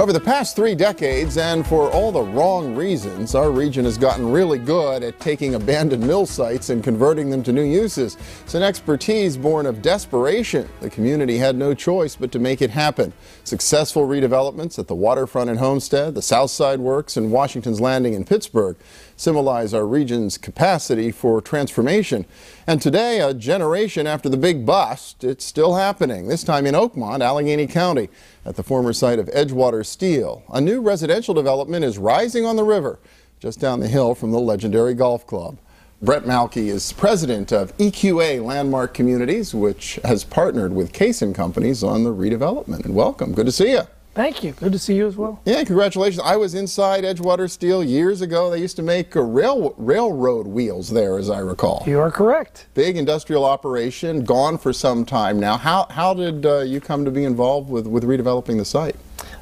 Over the past 3 decades, and for all the wrong reasons, our region has gotten really good at taking abandoned mill sites and converting them to new uses. It's an expertise born of desperation. The community had no choice but to make it happen. Successful redevelopments at the Waterfront in Homestead, the Southside Works, and Washington's Landing in Pittsburgh symbolize our region's capacity for transformation. And today, a generation after the big bust, it's still happening, this time in Oakmont, Allegheny County, at the former site of Edgewater Steel. A new residential development is rising on the river, just down the hill from the legendary golf club. Brett Malke is president of EQA Landmark Communities, which has partnered with Case & Companies on the redevelopment. And welcome, good to see you. Thank you. Good to see you as well. Yeah, congratulations. I was inside Edgewater Steel years ago. They used to make railroad wheels there, as I recall. You are correct. Big industrial operation, gone for some time now. How did you come to be involved with redeveloping the site?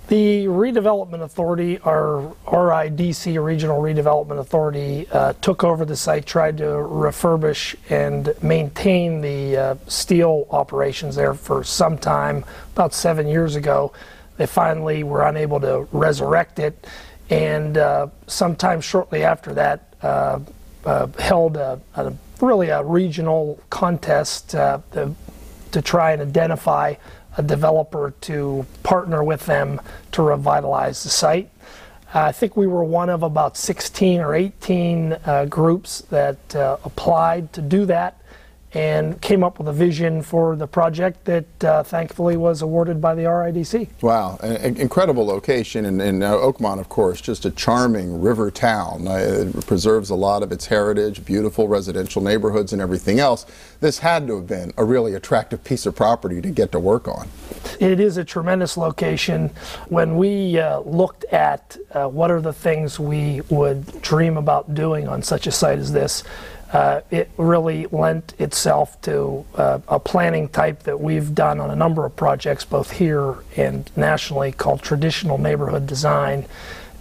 The Redevelopment Authority, our RIDC, Regional Redevelopment Authority, took over the site, tried to refurbish and maintain the steel operations there for some time. About 7 years ago, they finally were unable to resurrect it, and sometime shortly after that held really a regional contest to try and identify a developer to partner with them to revitalize the site. I think we were one of about 16 or 18 groups that applied to do that, and came up with a vision for the project that thankfully was awarded by the RIDC. Wow, an incredible location in Oakmont, of course, just a charming river town. It preserves a lot of its heritage, beautiful residential neighborhoods and everything else. This had to have been a really attractive piece of property to get to work on. It is a tremendous location. When we looked at what are the things we would dream about doing on such a site as this, it really lent itself to a planning type that we've done on a number of projects, both here and nationally, called traditional neighborhood design.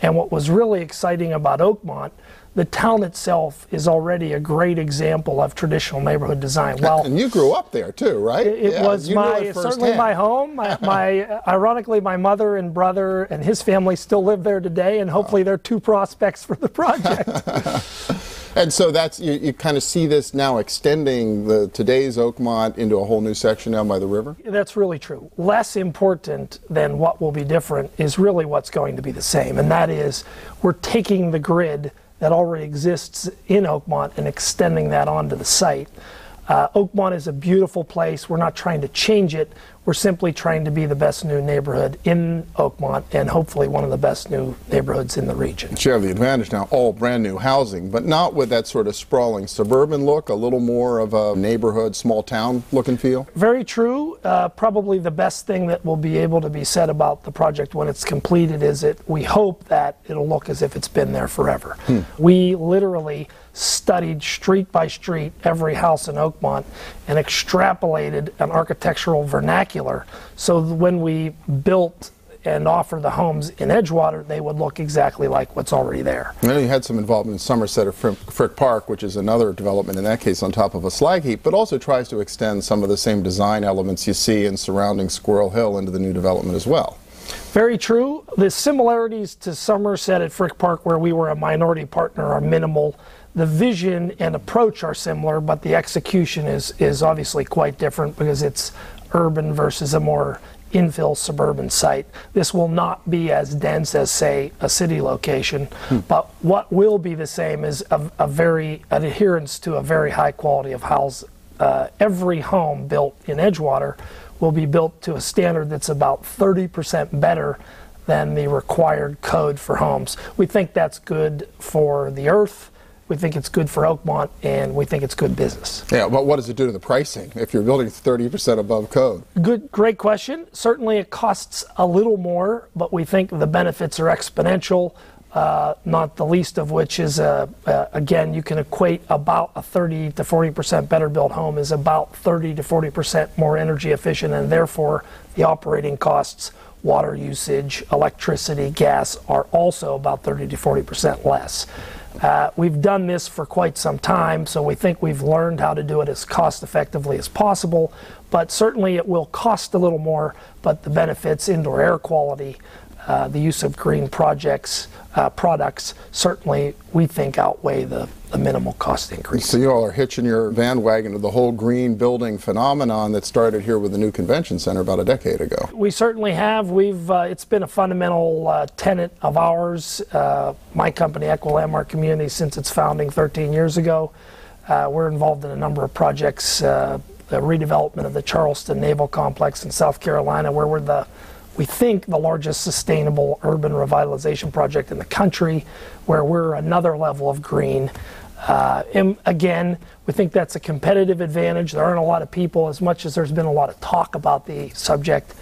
And what was really exciting about Oakmont, the town itself is already a great example of traditional neighborhood design. Well, and you grew up there too, right? It was certainly my home. Ironically, my mother and brother and his family still live there today, and hopefully they're 2 prospects for the project. And so that's, you kind of see this now extending today's Oakmont into a whole new section down by the river? That's really true. Less important than what will be different is really what's going to be the same, and that is we're taking the grid that already exists in Oakmont and extending that onto the site. Oakmont is a beautiful place. We're not trying to change it. We're simply trying to be the best new neighborhood in Oakmont, and hopefully one of the best new neighborhoods in the region. You have the advantage now, all brand new housing, but not with that sort of sprawling suburban look, a little more of a neighborhood, small town look and feel? Very true. Probably the best thing that will be able to be said about the project when it's completed is we hope that it'll look as if it's been there forever. We literally studied street by street every house in Oakmont and extrapolated an architectural vernacular so that when we built and offered the homes in Edgewater, they would look exactly like what's already there. I know you had some involvement in Somerset at Frick Park, which is another development in that case on top of a slag heap, but also tries to extend some of the same design elements you see in surrounding Squirrel Hill into the new development as well. Very true. The similarities to Somerset at Frick Park, where we were a minority partner, are minimal. The vision and approach are similar, but the execution is obviously quite different because it's urban versus a more infill suburban site. This will not be as dense as, say, a city location, but what will be the same is an adherence to a very high quality of house. Every home built in Edgewater will be built to a standard that's about 30% better than the required code for homes. We think that's good for the earth. We think it's good for Oakmont, and we think it's good business. Yeah, but what does it do to the pricing if you're building 30% above code? Great question. Certainly it costs a little more, but we think the benefits are exponential, not the least of which is, again, you can equate about a 30 to 40% better built home is about 30 to 40% more energy efficient, and therefore the operating costs, water usage, electricity, gas, are also about 30 to 40% less. We've done this for quite some time, so we think we've learned how to do it as cost effectively as possible, but certainly it will cost a little more, but the benefits, indoor air quality, the use of green products certainly, we think, outweigh the minimal cost increase. So you all are hitching your bandwagon to the whole green building phenomenon that started here with the new convention center about a decade ago. We certainly have. It's been a fundamental tenet of ours, my company, Equa Landmark Community, since its founding 13 years ago. We're involved in a number of projects, the redevelopment of the Charleston Naval Complex in South Carolina, where we think the largest sustainable urban revitalization project in the country, where we're another level of green. And again, we think that's a competitive advantage. There aren't a lot of people, as much as there's been a lot of talk about the subject,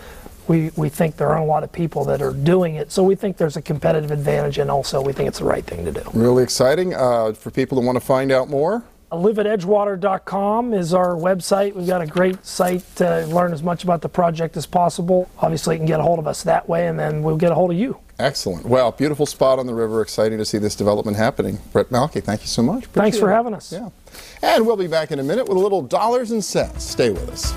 we think there aren't a lot of people that are doing it. So we think there's a competitive advantage, and also we think it's the right thing to do. Really exciting. For people who want to find out more, liveatedgewater.com is our website. We've got a great site to learn as much about the project as possible. Obviously, you can get a hold of us that way, and then we'll get a hold of you. Excellent. Well, beautiful spot on the river. Exciting to see this development happening. Brett Malky, thank you so much. Thanks for having us. Yeah. And we'll be back in a minute with a little dollars and cents. Stay with us.